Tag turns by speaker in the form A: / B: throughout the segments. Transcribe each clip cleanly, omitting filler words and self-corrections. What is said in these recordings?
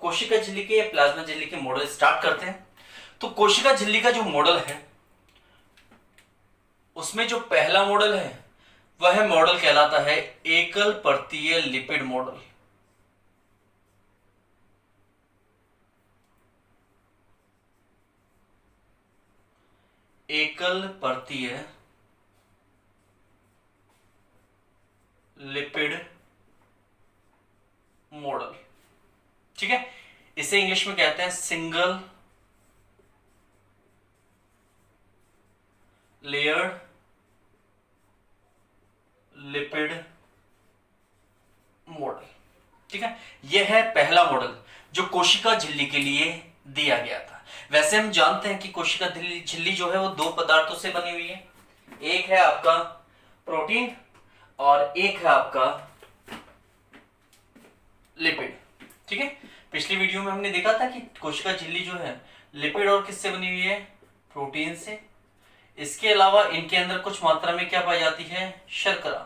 A: कोशिका झिल्ली के या प्लाज्मा झिल्ली के मॉडल स्टार्ट करते हैं। तो कोशिका झिल्ली का जो मॉडल है उसमें जो पहला मॉडल है वह मॉडल कहलाता है एकल परतीय लिपिड मॉडल। एकल परतीय लिपिड मॉडल, ठीक है। इसे इंग्लिश में कहते हैं सिंगल लेयर्ड लिपिड मॉडल, ठीक है। यह है पहला मॉडल जो कोशिका झिल्ली के लिए दिया गया था। वैसे हम जानते हैं कि कोशिका झिल्ली जो है वो दो पदार्थों से बनी हुई है, एक है आपका प्रोटीन और एक है आपका लिपिड, ठीक है। पिछली वीडियो में हमने देखा था कि कोशिका झिल्ली जो है लिपिड और किससे बनी हुई है, प्रोटीन से। इसके अलावा इनके अंदर कुछ मात्रा में क्या पाई जाती है, शर्करा।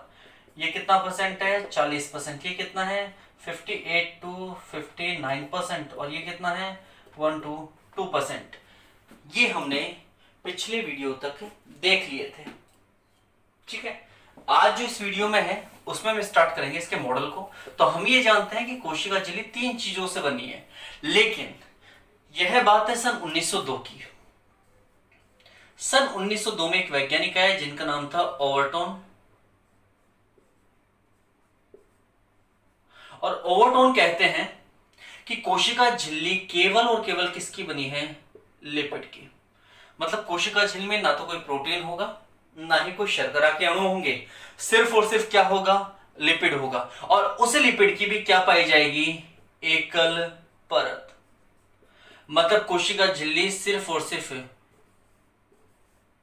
A: ये कितना परसेंट है, 40%। ये कितना है, 58 to 59%। और ये कितना है, 1 to 2%। ये हमने पिछले वीडियो तक देख लिए थे, ठीक है। आज जो इस वीडियो में है उसमें हम स्टार्ट करेंगे इसके मॉडल को। तो हम ये जानते हैं कि कोशिका झिल्ली 3 चीजों से बनी है, लेकिन यह बात है सन 1902 की। सन 1902 में एक वैज्ञानिक आया जिनका नाम था ओवरटोन। और ओवरटोन कहते हैं कि कोशिका झिल्ली केवल और केवल किसकी बनी है, लिपिड की। मतलब कोशिका झिल्ली में ना तो कोई प्रोटीन होगा ना ही कोई शर्करा के अणु होंगे, सिर्फ और सिर्फ क्या होगा, लिपिड होगा। और उस लिपिड की भी क्या पाई जाएगी, एकल परत। मतलब कोशिका झिल्ली सिर्फ और सिर्फ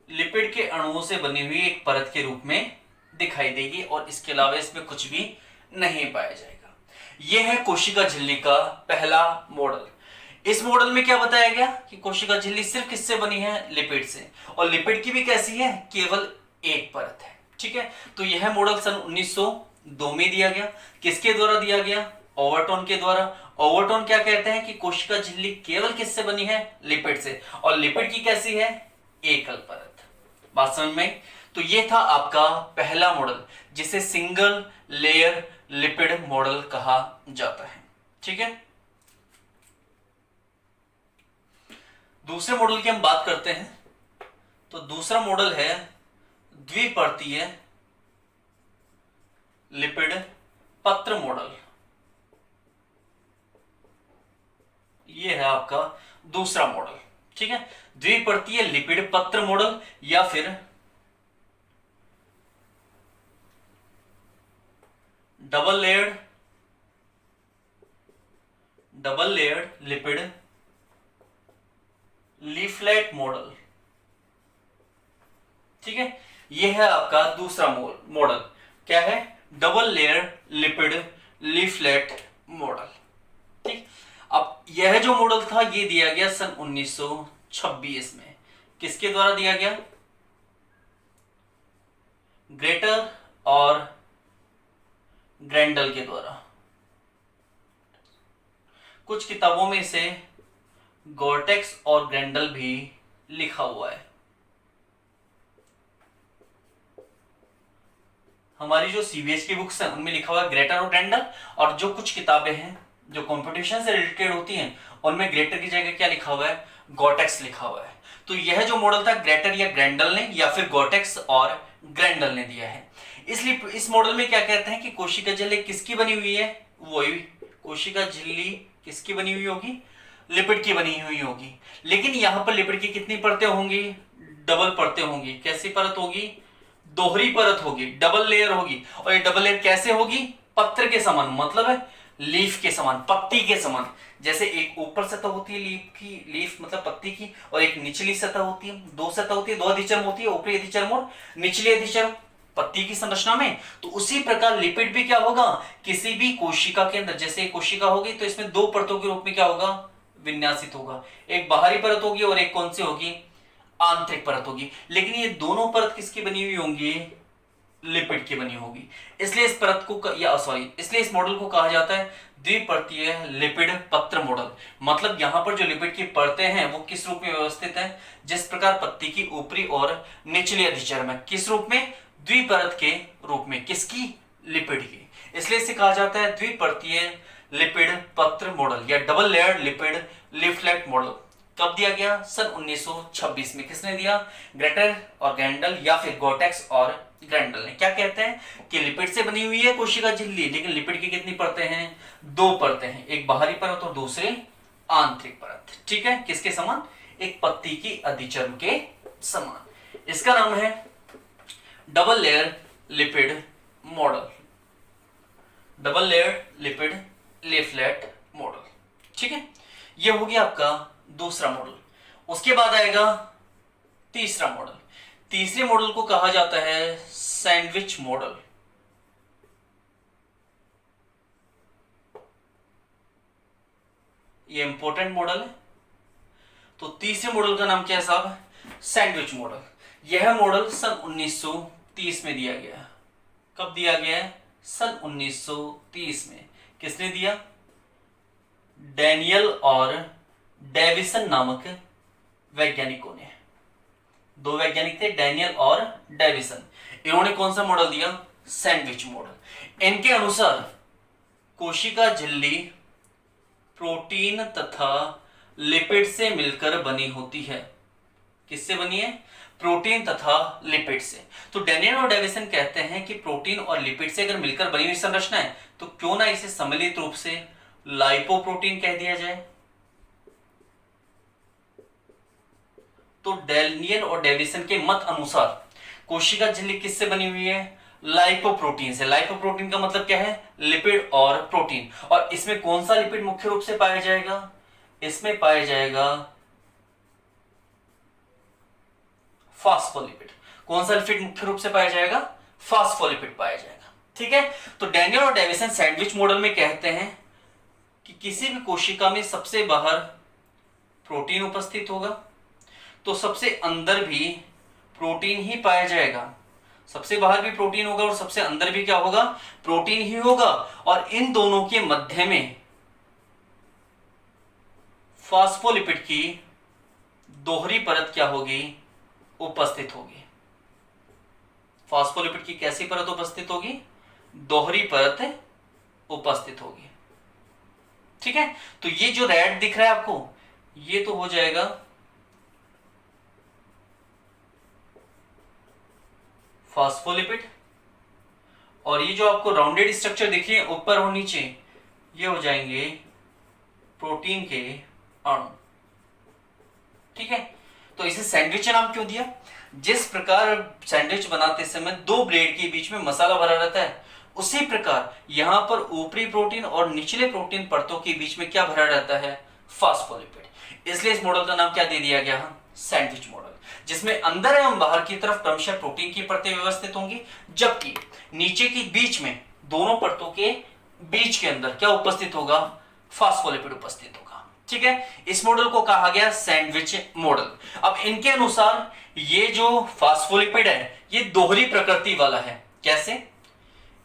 A: लिपिड के अणुओं से बनी हुई एक परत के रूप में दिखाई देगी और इसके अलावा इसमें कुछ भी नहीं पाया जाएगा। यह है कोशिका झिल्ली का पहला मॉडल। इस मॉडल में क्या बताया गया कि कोशिका झिल्ली सिर्फ किससे बनी है, लिपिड से। और लिपिड की भी कैसी है, केवल एक परत है, ठीक है। तो यह मॉडल सन 1902 में दिया गया। किसके द्वारा दिया गया, ओवरटोन के द्वारा। ओवरटोन क्या कहते हैं कि कोशिका झिल्ली केवल किससे बनी है, लिपिड से। और लिपिड की कैसी है, एकल परत। बात समझ में। तो यह था आपका पहला मॉडल जिसे सिंगल लेयर लिपिड मॉडल कहा जाता है, ठीक है। दूसरे मॉडल की हम बात करते हैं। तो दूसरा मॉडल है द्विपर्तीय लिपिड पत्र मॉडल। यह है आपका दूसरा मॉडल, ठीक है। द्विपर्तीय लिपिड पत्र मॉडल या फिर double layered lipid leaflet model, ठीक है। यह है आपका दूसरा मॉडल। क्या है, double layer lipid leaflet model, ठीक। अब यह जो मॉडल था ये दिया गया सन 1926 में। किसके द्वारा दिया गया, ग्रेटर और ग्रेंडल के द्वारा। कुछ किताबों में इसे गोर्टेक्स और ग्रेंडल भी लिखा हुआ है। हमारी जो सीबीएसई की बुक्स हैं उनमें लिखा हुआ है ग्रेटर और ग्रेंडल। और जो कुछ किताबें हैं जो कंपटीशन से रिलेटेड होती हैं उनमें ग्रेटर की जगह क्या लिखा हुआ है, गोर्टेक्स लिखा हुआ है। तो यह जो मॉडल था ग्रेटर या ग्रेंडल ने या फिर गोर्टेक्स और ग्रेंडल ने दिया है। इसलिए इस मॉडल में क्या कहते हैं कि कोशिका झिल्ली किसकी बनी हुई है, वही कोशिका झिल्ली किसकी बनी हुई होगी, लिपिड की बनी हुई होगी। लेकिन यहां पर लिपिड की कितनी परतें होंगी, डबल परतें होंगी। कैसी परत होगी, दोहरी परत होगी, डबल लेयर होगी। और ये डबल लेयर कैसे होगी, पत्र के समान, मतलब है लीफ के समान, पत्ती के समान। जैसे एक ऊपर सतह होती है लीफ मतलब पत्ती की, और एक निचली सतह होती है, दो सतह होती है, दो अधिचर्म होती है, ऊपरी अधिचर्म और निचली अधिचर्म पत्ती की संरचना में। तो उसी प्रकार लिपिड भी क्या होगा, किसी भी कोशिका के अंदर, जैसे एक कोशिका होगी तो इसमें दो परतों के रूप में क्या होगा, विन्यासित होगा। एक बाहरी परत होगी और एक कौन सी होगी, आंतरिक परत होगी। लेकिन ये दोनों परत किसकी बनी हुई होंगी, लिपिड की बनी होगी। इसलिए इस परत को इसलिए इस मॉडल को कहा जाता है द्विपर्तीय लिपिड पत्र मॉडल। मतलब यहाँ पर जो लिपिड की परतें हैं वो किस रूप में व्यवस्थित है, जिस प्रकार पत्ती की ऊपरी और निचली अधिचर्म है, किस रूप में, द्विपरत के रूप में, किसकी, लिपिड की। इसलिए इसे कहा जाता है द्विपर्तीय लिपिड पत्र मॉडल या double layered lipid leaflet model. कब दिया गया, सन 1926 में। किसने दिया, ग्रेटर और ग्रैंडल या फिर गोटेक्स और ग्रैंडल ने। क्या कहते हैं कि लिपिड से बनी हुई है कोशिका झिल्ली, लेकिन लिपिड की कितनी परतें हैं, 2 परतें हैं, एक बाहरी परत और दूसरी आंतरिक परत। ठीक है, किसके समान, एक पत्ती की अधिचर्म के समान। इसका नाम है double layer lipid model, double layer lipid leaflet model. ठीक है, यह हो गया आपका दूसरा मॉडल। उसके बाद आएगा तीसरा मॉडल। तीसरे मॉडल को कहा जाता है सैंडविच मॉडल। ये इंपॉर्टेंट मॉडल है। तो तीसरे मॉडल का नाम क्या है साहब, सैंडविच मॉडल। यह मॉडल सन 1930 में दिया गया है। कब दिया गया है, सन 1930 में। किसने दिया, डैनियल और डेविसन नामक वैज्ञानिकों ने। 2 वैज्ञानिक थे, डैनियल और डेविसन। इन्होंने कौन सा मॉडल दिया, सैंडविच मॉडल। इनके अनुसार कोशिका झिल्ली प्रोटीन तथा लिपिड से मिलकर बनी होती है। किससे बनी है, प्रोटीन तथा लिपिड से। तो डैनियल और डेविसन कहते हैं कि प्रोटीन और लिपिड से अगर मिलकर बनी हुई संरचना है तो क्यों ना इसे सम्मिलित रूप से लाइपोप्रोटीन कह दिया जाए। तो डैनियल और डेविसन के मत अनुसार कोशिका झिल्ली किससे बनी हुई है, लाइपोप्रोटीन से। लाइपोप्रोटीन का मतलब क्या है, लिपिड और प्रोटीन। और इसमें कौन सा लिपिड मुख्य रूप से पाया जाएगा, इसमें पाया जाएगा फास्फोलिपिड। कौन सा लिपिड मुख्य रूप से पाया जाएगा, फास्फोलिपिड पाया जाएगा। ठीक है, तो डैनियल और डेविसन सैंडविच मॉडल में कहते हैं कि किसी भी कोशिका में सबसे बाहर प्रोटीन उपस्थित होगा तो सबसे अंदर भी प्रोटीन ही पाया जाएगा। सबसे बाहर भी प्रोटीन होगा और सबसे अंदर भी क्या होगा, प्रोटीन ही होगा। और इन दोनों के मध्य में फास्फोलिपिड की दोहरी परत क्या होगी, उपस्थित होगी। फास्फोलिपिड की कैसी परत उपस्थित होगी, दोहरी परत उपस्थित होगी। ठीक है, तो ये जो रेड दिख रहा है आपको, ये तो हो जाएगा फास्फोलिपिड, और ये जो आपको राउंडेड स्ट्रक्चर दिख रही है ऊपर और नीचे, ये हो जाएंगे प्रोटीन के अणु। ठीक है, तो इसे सैंडविच नाम क्यों दिया, जिस प्रकार सैंडविच बनाते समय 2 ब्रेड के बीच में मसाला भरा रहता है, उसी प्रकार यहां पर ऊपरी प्रोटीन और निचले प्रोटीन परतों के बीच में क्या भरा रहता है, फास्फोलिपिड। इसलिए इस मॉडल का नाम क्या दे दिया गया, सैंडविच मॉडल, जिसमें अंदर एवं बाहर की तरफ क्रमशः प्रोटीन की परतें व्यवस्थित होंगी, जबकि नीचे की बीच में दोनों परतों के बीच के अंदर क्या उपस्थित होगा, फास्फोलिपिड उपस्थित होगा। ठीक है, इस मॉडल को कहा गया सैंडविच मॉडल। अब इनके अनुसार ये जो फास्फोलिपिड है ये दोहरी प्रकृति वाला है। कैसे,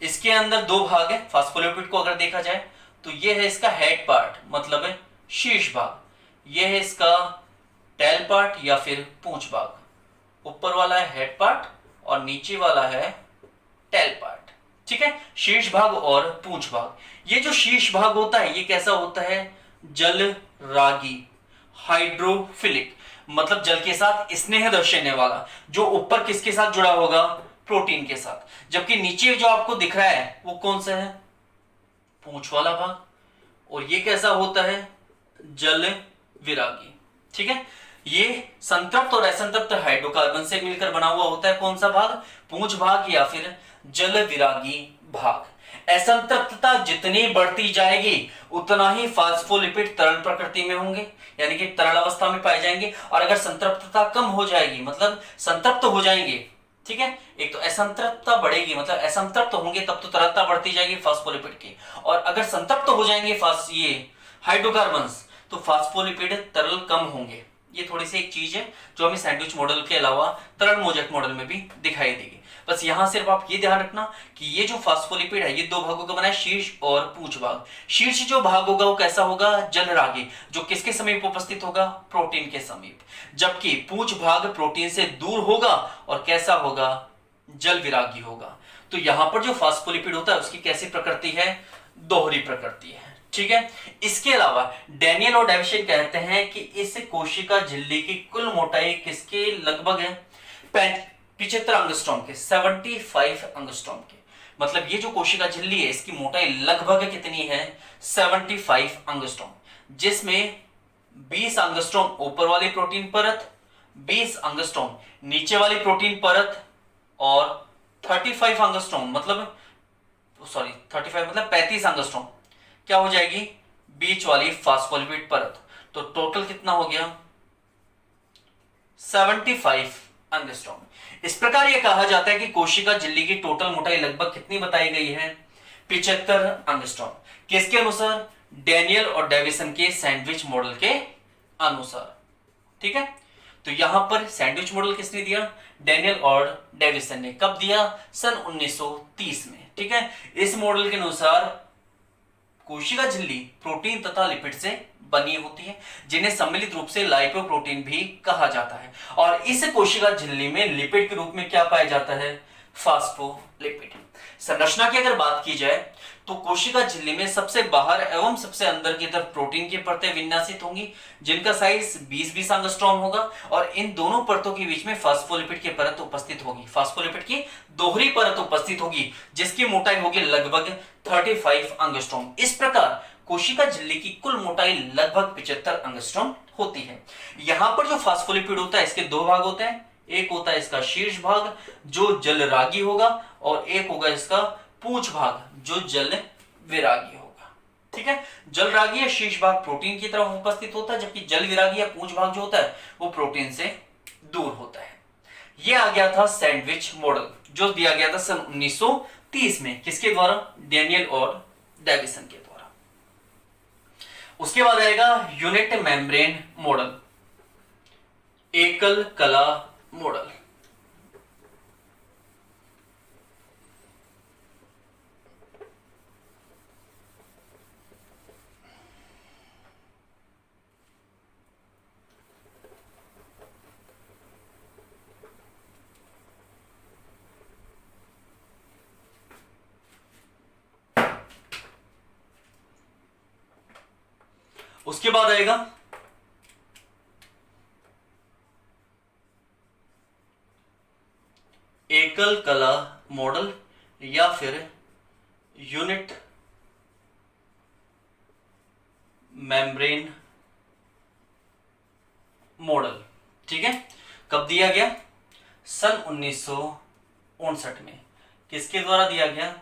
A: इसके अंदर 2 भाग है फास्फोलिपिड को अगर देखा जाए तो ये है इसका हेड पार्ट, मतलब है शीर्ष भाग, ये है इसका टेल पार्ट या फिर पूंछ भाग। ऊपर वाला है हेड पार्ट और नीचे वाला है टेल पार्ट। ठीक है, शीर्ष भाग और पूंछ भाग। ये जो शीर्ष भाग होता है ये कैसा होता है, जल रागी, हाइड्रोफिलिक, मतलब जल के साथ स्नेह दर्शाने वाला, जो ऊपर किसके साथ जुड़ा होगा, प्रोटीन के साथ। जबकि नीचे जो आपको दिख रहा है वो कौन सा है, पूंछ वाला भाग, और ये कैसा होता है, जल विरागी। ठीक है, ये संतृप्त और असंतृप्त हाइड्रोकार्बन से मिलकर बना हुआ होता है कौन सा भाग, पूंछ भाग या फिर जल विरागी भाग। असंतृप्तता जितनी बढ़ती जाएगी उतना ही फास्फोलिपिड तरल प्रकृति में होंगे, यानी कि तरल अवस्था में पाए जाएंगे। और अगर संतृप्तता कम हो जाएगी, मतलब संतृप्त हो जाएंगे, ठीक है, एक तो असंतृप्तता बढ़ेगी, मतलब असंतृप्त होंगे तब तो तरलता बढ़ती जाएगी फास्फोलिपिड की, और अगर संतृप्त हो जाएंगे ये हाइड्रोकार्बन्स तो फास्फोलिपिड तरल कम होंगे। ये थोड़ी सी एक चीज है जो हमें सैंडविच मॉडल के अलावा तरल मोजक मॉडल में भी दिखाई देगी। बस यहां सिर्फ आप ये ध्यान रखना कि ये जो फास्फोलिपिड है ये दो भागों का बना है, शीर्ष और पूंछ भाग। शीर्ष जो भाग होगा वो कैसा होगा, जलरागी, जो किसके समीप उपस्थित होगा, प्रोटीन के समीप। जबकि पूंछ भाग प्रोटीन से दूर होगा और कैसा होगा, जल विरागी होगा। तो यहां पर जो फास्फोलिपिड होता है उसकी कैसी प्रकृति है, दोहरी प्रकृति है। ठीक है। इसके अलावा डैनियल और डेविसन कहते हैं कि इस कोशिका झिल्ली की कुल मोटाई किसके लगभग है, 75 एंगस्ट्रॉम के, 75 एंगस्ट्रॉम के। मतलब ये जो कोशिका झिल्ली है इसकी मोटाई लगभग कितनी है, 75 एंगस्ट्रॉम, जिसमें 20 एंगस्ट्रॉम ऊपर वाली प्रोटीन परत, 20 एंगस्ट्रॉम नीचे वाली प्रोटीन परत और 35 एंगस्ट्रॉम मतलब 35 एंगस्ट्रॉम क्या हो जाएगी, बीच वाली फास्फोलिपिड परत। तो टोटल कितना हो गया, 75 एंगस्ट्रॉम। इस प्रकार यह कहा जाता है कि कोशिका झिल्ली की टोटल मोटाई लगभग कितनी बताई गई है, 75 एंगस्ट्रॉम। किसके अनुसार, डैनियल और डेविसन के सैंडविच मॉडल के अनुसार। ठीक है। तो यहां पर सैंडविच मॉडल किसने दिया, डैनियल और डेविसन ने। कब दिया, सन 1930 में। ठीक है। इस मॉडल के अनुसार कोशिका झिल्ली प्रोटीन तथा लिपिड से बनी होती है, जिन्हें सम्मिलित रूप से लाइपोप्रोटीन भी कहा जाता है। और इस कोशिका झिल्ली में लिपिड के रूप में क्या पाया जाता है, फास्फोलिपिड। संरचना की अगर बात की जाए तो कोशिका झिल्ली में सबसे बाहर एवं सबसे अंदर की तरफ प्रोटीन की परतें विन्यासित होंगी, जिनका साइज 20-20 एंगस्ट्रॉम होगा, और इन दोनों परतों के बीच में फास्फोलिपिड की परत उपस्थित होगी, फास्फोलिपिड की दोहरी परत उपस्थित होगी, जिसकी मोटाई होगी लगभग 35 एंगस्ट्रॉम। इस प्रकार कोशिका झिल्ली की कुल मोटाई लगभग 75 एंगस्ट्रॉम होती है। यहां पर जो फास्फोलिपिड होता है इसके दो भाग होते हैं, एक होता है इसका शीर्ष भाग जो जलरागी होगा, और एक होगा इसका पूंछ भाग जो जल विरागी होगा। ठीक है। जलरागी या शीर्ष भाग प्रोटीन की तरफ उपस्थित होता है, जबकि जल विरागी या पूंछ भाग जो होता है वो प्रोटीन से दूर होता है। यह आ गया था सैंडविच मॉडल जो दिया गया था सन 1930 में, किसके द्वारा, डैनियल और डेविसन के द्वारा। उसके बाद आएगा यूनिट मेम्ब्रेन मॉडल, एकल कला मॉडल। उसके बाद आएगा एकल कला मॉडल या फिर यूनिट मेम्ब्रेन मॉडल। ठीक है। कब दिया गया, सन 1959 में। किसके द्वारा दिया गया,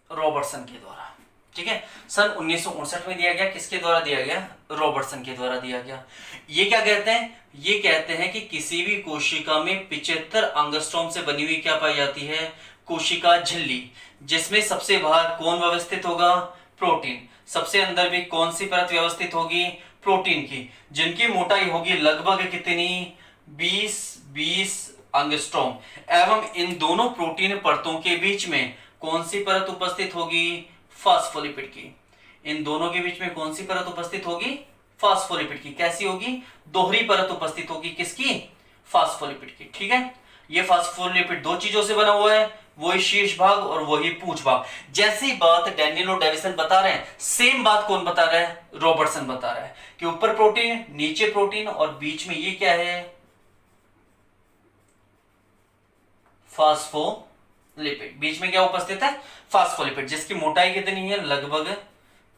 A: रॉबर्टसन के द्वारा। ठीक है। सन 1959 में दिया गया, किसके द्वारा दिया गया, रॉबर्टसन के द्वारा दिया गया। ये क्या कहते हैं, ये कहते हैं कि किसी भी कोशिका में 75 एंगस्ट्रॉम से बनी हुई क्या पाई जाती है, कोशिका झिल्ली, जिसमें सबसे बाहर कौन व्यवस्थित होगा, प्रोटीन। सबसे अंदर भी कौन सी परत व्यवस्थित होगी, प्रोटीन की, जिनकी मोटाई होगी लगभग कितनी, 20-20 एंगस्ट्रॉम। एवं इन दोनों प्रोटीन परतों के बीच में कौन सी परत उपस्थित होगी, फास्फोलिपिड की। इन दोनों के बीच में कौन सी परत उपस्थित होगी, फास्फोलिपिड की। कैसी होगी, दोहरी परत उपस्थित होगी, किसकी, फास्फोलिपिड की। ठीक है। ये फास्फोलिपिड दो चीजों से बना हुआ है, वही शीर्ष भाग और वही पूंछ भाग। जैसी बात डैनियल और डेविसन बता रहे हैं, सेम बात कौन बता रहा है, रॉबर्टसन बता रहा है कि ऊपर प्रोटीन, नीचे प्रोटीन, और बीच में ये क्या है, फास्फोलिपिड। बीच में क्या उपस्थित है, फास्फोलिपिड, जिसकी मोटाई कितनी है, लगभग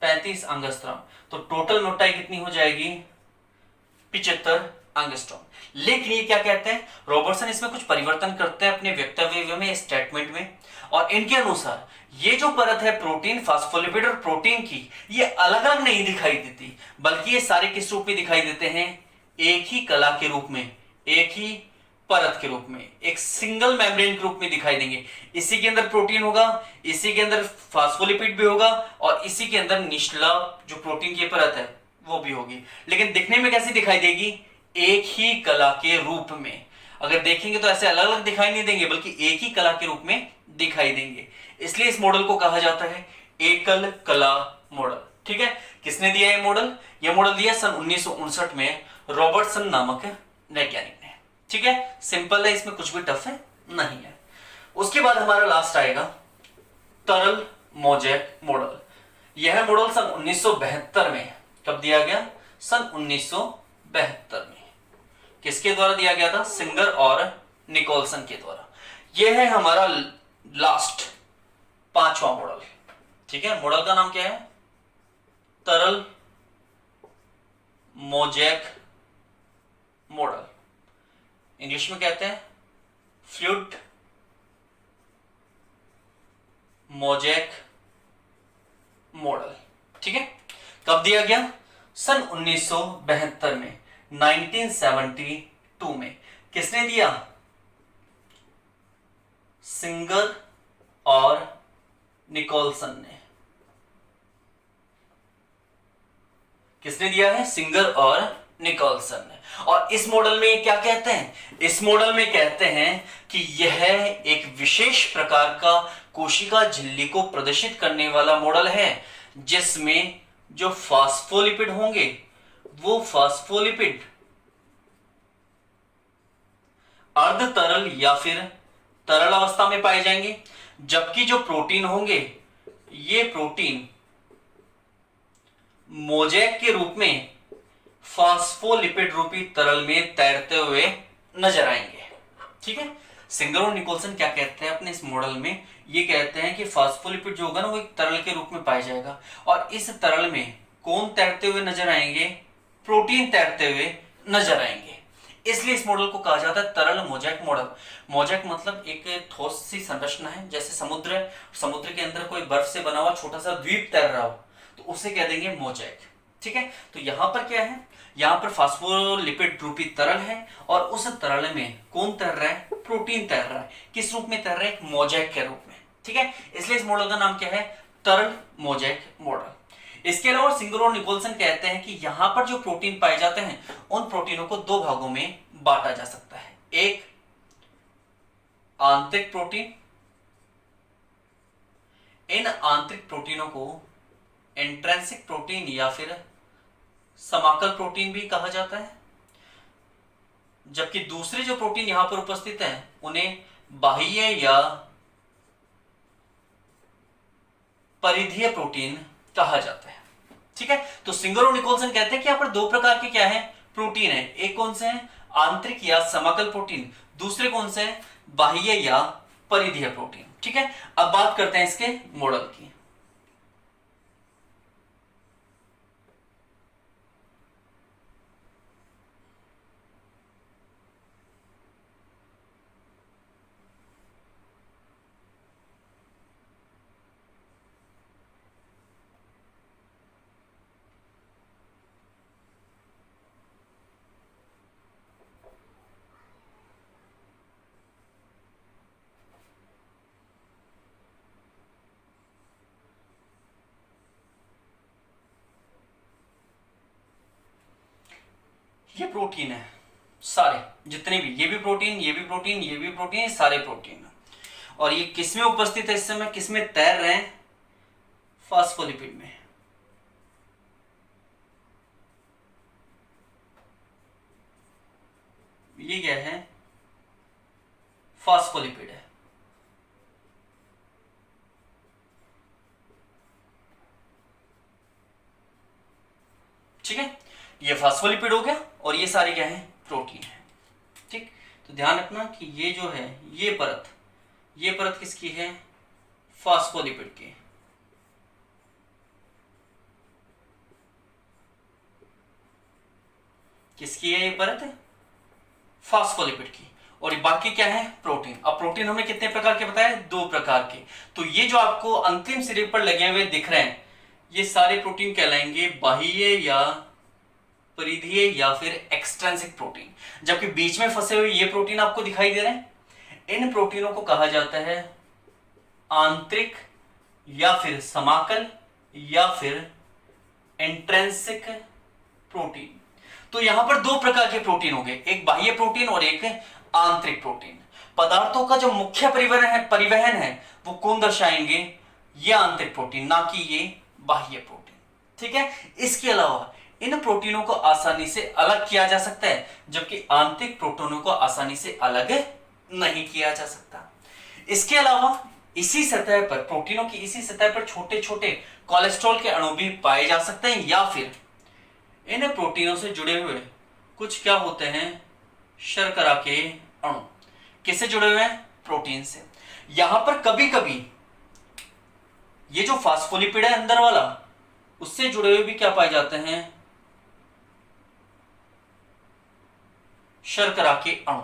A: 35 एंगस्ट्रॉम। तो टोटल मोटाई कितनी हो जाएगी, 75 एंगस्ट्रॉम। लेकिन ये क्या कहते हैं, रॉबर्टसन इसमें कुछ परिवर्तन करते हैं अपने वक्तव्य में, स्टेटमेंट में, और इनके अनुसार ये जो परत है प्रोटीन, फास्फोलिपिड और प्रोटीन की, ये अलग अलग नहीं दिखाई देती, बल्कि ये सारे किस रूप में दिखाई देते हैं, एक ही कला के रूप में, एक ही परत के रूप में, एक सिंगल मेम्ब्रेन के रूप में दिखाई देंगे। इसी के अंदर प्रोटीन होगा, इसी के अंदर फास्फोलिपिड भी होगा, और इसी के अंदर निचला जो प्रोटीन की परत है वो भी होगी। लेकिन दिखने में कैसी दिखाई देगी, एक ही कला के रूप में। अगर देखेंगे तो ऐसे अलग अलग दिखाई नहीं देंगे, बल्कि एक ही कला के रूप में दिखाई देंगे। इसलिए इस मॉडल को कहा जाता है एकल कला मॉडल। ठीक है, किसने दिया ये मॉडल? ये मॉडल दिया सन 1959 में रॉबर्टसन नामक वैज्ञानिक ने। ठीक है, सिंपल है, इसमें कुछ भी टफ है नहीं है। उसके बाद हमारा लास्ट आएगा तरल मोज़ेक मॉडल। यह मॉडल सन 1972 में कब दिया गया? सन 1972 में। किसके द्वारा दिया गया था? सिंगर और निकोलसन के द्वारा। यह है हमारा लास्ट 5वां मॉडल। ठीक है, मॉडल का नाम क्या है? तरल मोज़ेक मॉडल। इंग्लिश में कहते हैं फ्लूइड मोज़ेक मॉडल। ठीक है, कब दिया गया? सन 1972 में, 1972 में। किसने दिया? सिंगर और निकोलसन ने। किसने दिया है? सिंगर और निकोलसन ने। और इस मॉडल में क्या कहते हैं? इस मॉडल में कहते हैं कि यह एक विशेष प्रकार का कोशिका झिल्ली को प्रदर्शित करने वाला मॉडल है, जिसमें जो फास्फोलिपिड होंगे वो फास्फोलिपिड अर्ध तरल या फिर तरल अवस्था में पाए जाएंगे, जबकि जो प्रोटीन होंगे ये प्रोटीन मोज़ेक के रूप में फास्फोलिपिड रूपी तरल में तैरते हुए नजर आएंगे। ठीक है, सिंगर और निकोलसन क्या कहते हैं अपने इस मॉडल में? ये कहते हैं कि फास्फोलिपिड जो होगा ना वो एक तरल के रूप में पाया जाएगा, और इस तरल में कौन तैरते हुए नजर आएंगे? प्रोटीन तैरते हुए नजर आएंगे। इसलिए इस मॉडल को कहा जाता है तरल मोज़ेक मॉडल। मोज़ेक मतलब एक ठोस सी संरचना है, जैसे समुद्र है, समुद्र के अंदर कोई बर्फ से बना हुआ छोटा सा द्वीप तैर रहा हो तो उसे कह देंगे मोज़ेक। ठीक है, तो यहां पर क्या है? यहां पर फास्फोलिपिड रूपी तरल है, और उस तरल में कौन तैर रहा है? प्रोटीन तैर रहा है। किस रूप में तैर रहा है? एक मोज़ेक के रूप में। ठीक है, इसलिए इस मॉडल का नाम क्या है? तरल मोज़ेक मॉडल। इसके अलावा सिंगर और निकोलसन कहते हैं कि यहां पर जो प्रोटीन पाए जाते हैं उन प्रोटीनों को दो भागों में बांटा जा सकता है। एक आंतरिक प्रोटीन, इन आंतरिक प्रोटीनों को इंट्रिंसिक प्रोटीन या फिर समाकल प्रोटीन भी कहा जाता है, जबकि दूसरे जो प्रोटीन यहां पर उपस्थित हैं उन्हें बाह्य या परिधीय प्रोटीन कहा जाता है। ठीक है, तो सिंगर और निकोलसन कहते हैं कि यहां पर दो प्रकार के क्या है? प्रोटीन है। एक कौन से हैं? आंतरिक या समाकल प्रोटीन। दूसरे कौन से हैं? बाह्य या परिधीय प्रोटीन। ठीक है, अब बात करते हैं इसके मॉडल की। ये प्रोटीन है सारे, जितने भी, ये भी प्रोटीन, ये भी प्रोटीन, ये भी प्रोटीन, ये सारे प्रोटीन। और ये किस में उपस्थित है इस समय? किस में तैर रहे हैं? फास्फोलिपिड में। ये क्या है? फास्फोलिपिड है। ठीक है, ये फास्फोलिपिड हो गया, और ये सारे क्या है? प्रोटीन है। ठीक, तो ध्यान रखना कि ये जो है ये परत किसकी है? फास्फोलिपिड की। किसकी है ये परत? फास्फोलिपिड की। और ये बाकी क्या है? प्रोटीन। अब प्रोटीन हमने कितने प्रकार के बताए? दो प्रकार के। तो ये जो आपको अंतिम सिरे पर लगे हुए दिख रहे हैं ये सारे प्रोटीन कहलाएंगे बाह्य या परिधीय या फिर एक्सट्रिंसिक प्रोटीन, जबकि बीच में फंसे हुए ये प्रोटीन आपको दिखाई दे रहे हैं, इन प्रोटीनों को कहा जाता है आंतरिक या फिर समाकल या फिर इंट्रिंसिक प्रोटीन। तो यहां पर दो प्रकार के प्रोटीन हो गए, एक बाह्य प्रोटीन और एक आंतरिक प्रोटीन। पदार्थों का जो मुख्य परिवहन है वो कौन दर्शाएंगे? ये आंतरिक प्रोटीन, ना कि ये बाह्य प्रोटीन। ठीक है, इसके अलावा इन प्रोटीनों को आसानी से अलग किया जा सकता है, जबकि आंतरिक प्रोटीनों को आसानी से अलग नहीं किया जा सकता। इसके अलावा इसी सतह पर, प्रोटीनों की इसी सतह पर छोटे छोटे कोलेस्ट्रॉल के अणु भी पाए जा सकते हैं, या फिर इन प्रोटीनों से जुड़े हुए कुछ क्या होते हैं? शर्करा के अणु। किससे जुड़े हुए हैं? प्रोटीन से। यहां पर कभी कभी ये जो फास्फोलिपिड है अंदर वाला, उससे जुड़े हुए भी क्या पाए जाते हैं? शर्करा के अणु।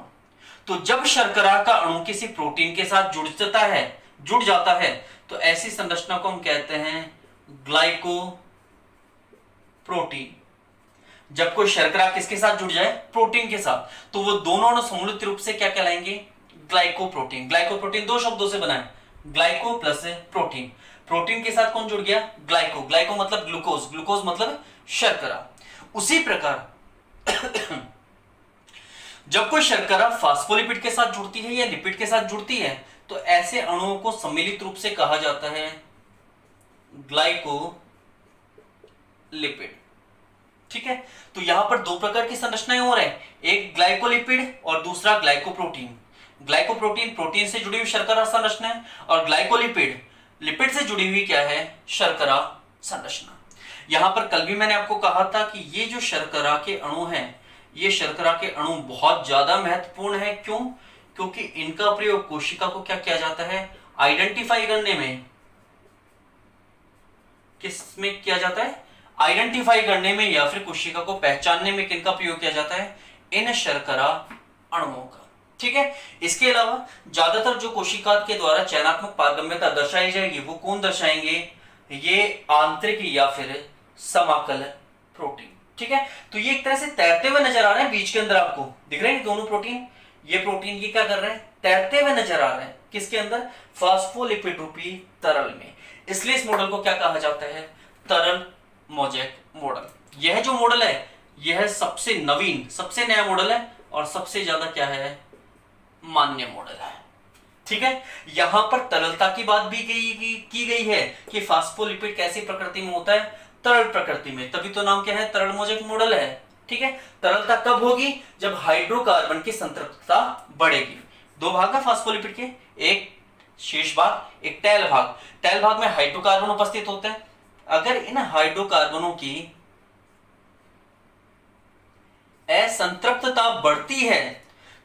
A: तो जब शर्करा का अणु किसी प्रोटीन के साथ जुड़ जाता है तो ऐसी संरचना को हम कहते हैं ग्लाइकोप्रोटीन। जब कोई शर्करा किसके साथ जुड़ जाए? प्रोटीन के साथ, तो वो दोनों अणु सम्मिलित रूप से क्या कहलाएंगे? ग्लाइकोप्रोटीन। ग्लाइकोप्रोटीन दो शब्दों से बना है, ग्लाइको प्लस प्रोटीन। प्रोटीन के साथ कौन जुड़ गया? ग्लाइको। ग्लाइको मतलब ग्लूकोज, ग्लूकोज मतलब शर्करा। उसी प्रकार जब कोई शर्करा फास्फोलिपिड के साथ जुड़ती है या लिपिड के साथ जुड़ती है तो ऐसे अणुओं को सम्मिलित रूप से कहा जाता है ग्लाइकोलिपिड। ठीक है, तो यहां पर दो प्रकार की संरचनाएं हो रही है, एक ग्लाइकोलिपिड और दूसरा ग्लाइकोप्रोटीन। ग्लाइकोप्रोटीन प्रोटीन से जुड़ी हुई शर्करा संरचना है, और ग्लाइकोलिपिड लिपिड से जुड़ी हुई क्या है? शर्करा संरचना। यहां पर कल भी मैंने आपको कहा था कि ये जो शर्करा के अणु हैं, ये शर्करा के अणु बहुत ज्यादा महत्वपूर्ण है। क्यों? क्योंकि इनका प्रयोग कोशिका को क्या किया जाता है? आइडेंटिफाई करने में। किसमें किया जाता है? आइडेंटिफाई करने में, या फिर कोशिका को पहचानने में किनका प्रयोग किया जाता है? इन शर्करा अणुओं का। ठीक है, इसके अलावा ज्यादातर जो कोशिका के द्वारा चयनात्मक पारगम्यता दर्शाई जाएगी वो कौन दर्शाएंगे? ये आंतरिक या फिर समाकल प्रोटीन। ठीक है, तो ये एक तरह से तैरते हुए नजर आ रहे हैं, बीच के अंदर आपको दिख रहे हैं दोनों प्रोटीन। ये प्रोटीन ये क्या कर रहे हैं? तैरते हुए नजर आ रहे हैं। किसके अंदर? फास्फोलिपिड रूपी तरल में। इसलिए इस मॉडल को क्या कहा जाता है? तरल मोज़ेक मॉडल। यह जो मॉडल है यह सबसे नवीन, सबसे नया मॉडल है, और सबसे ज्यादा क्या है? मान्य मॉडल है। ठीक है, यहां पर तरलता की बात भी की गई है कि फास्फोलिपिड कैसी प्रकृति में होता है? तरल प्रकृति में, तभी तो नाम क्या है? तरल मोज़ेक मॉडल है। ठीक है, तरलता कब होगी? जब हाइड्रोकार्बन की संतृप्तता बढ़ेगी। दो भाग है फास्फोलिपिड के, एक शीर्ष भाग, एक तैल भाग। तैल भाग में हाइड्रोकार्बन उपस्थित होते हैं। अगर इन हाइड्रोकार्बनों की असंतृप्तता बढ़ती है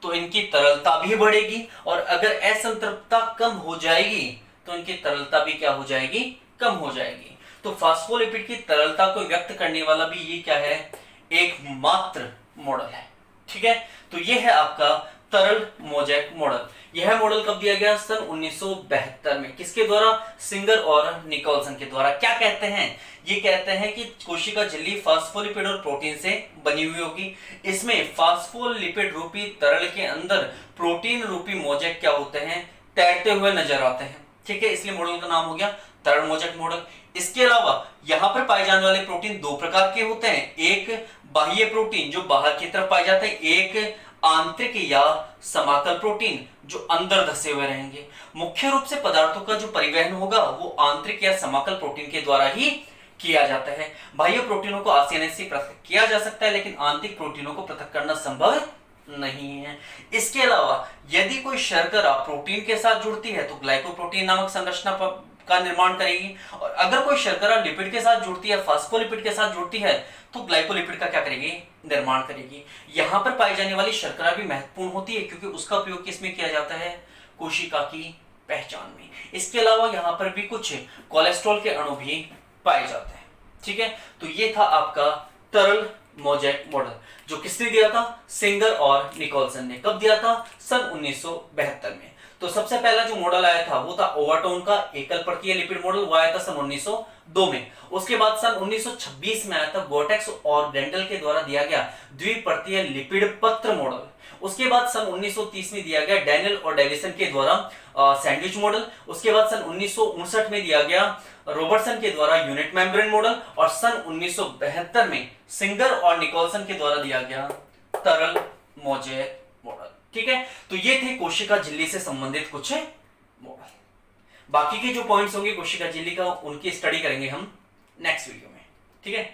A: तो इनकी तरलता भी बढ़ेगी, और अगर असंतृप्तता कम हो जाएगी तो इनकी तरलता भी क्या हो जाएगी? कम हो जाएगी। तो फास्फोलिपिड की तरलता को व्यक्त करने वाला भी ये क्या है? एकमात्र मॉडल है। ठीक है, तो ये है आपका तरल मोज़ेक मॉडल। यह मॉडल कब दिया गया? सन 1972 में। किसके द्वारा? सिंगर और निकोलसन के द्वारा। क्या कहते हैं? ये कहते हैं कि कोशिका झिल्ली फास्फोलिपिड और प्रोटीन से बनी हुई होगी। इसमें फास्फोलिपिड रूपी तरल के अंदर प्रोटीन रूपी मोज़ेक क्या होते हैं? तैरते हुए नजर आते हैं। ठीक है, इसलिए मॉडल का नाम हो गया तरल मोज़ेक मॉडल। इसके अलावा यहां पर पाए जाने वाले प्रोटीन दो प्रकार के होते हैं, एक बाह्य प्रोटीन जो बाहर की तरफ पाए जाते हैं, एक आंतरिक या समाकल प्रोटीन जो अंदर धसे हुए रहेंगे। मुख्य रूप से पदार्थों का जो परिवहन होगा वो आंतरिक या समाकल प्रोटीन के द्वारा ही किया जाता है। बाह्य प्रोटीनों को आसानी से पृथक किया जा सकता है, लेकिन आंतरिक प्रोटीनों को पृथक करना संभव नहीं है। इसके अलावा यदि कोई शर्करा प्रोटीन के साथ जुड़ती है तो ग्लाइकोप्रोटीन नामक संरचना का निर्माण करेगी, और अगर कोई शर्करा लिपिड के साथ जुड़ती है, फास्फोलिपिड के साथ जुड़ती है, तो ग्लाइकोलिपिड का क्या करेगी? निर्माण करेगी। यहां पर पाई जाने वाली शर्करा भी महत्वपूर्ण होती है, क्योंकि उसका उपयोग किसमें किया जाता है? कोशिका की पहचान में। इसके अलावा यहां पर भी कुछ कोलेस्ट्रॉल के अणु भी पाए जाते हैं। ठीक है, तो ये था आपका तरल मोज़ेक मॉडल, जो किसने दिया था? सिंगर और निकोलसन ने। कब दिया था? सन 1972 में। तो सबसे पहला जो मॉडल आया था वो था ओवरटोन का एकल परतीय लिपिड मॉडल, वो आया था सन 1902 में। उसके बाद सन 1926 में आया था गोटेक्स और ग्रेंडल के द्वारा दिया गया द्विपरतीय लिपिड पत्र मॉडल। उसके बाद सन 1930 में दिया गया डैनियल और डेविसन के द्वारा सैंडविच मॉडल। उसके बाद सन 1959 में दिया गया रॉबर्टसन के द्वारा यूनिट मेम्ब्रेन मॉडल, और सन 1972 में सिंगर और निकोलसन के द्वारा दिया गया तरल मोज़ेक मॉडल। ठीक है, तो ये थे कोशिका झिल्ली से संबंधित कुछ मॉडल। बाकी के जो पॉइंट्स होंगे कोशिका झिल्ली का, उनकी स्टडी करेंगे हम नेक्स्ट वीडियो में। ठीक है।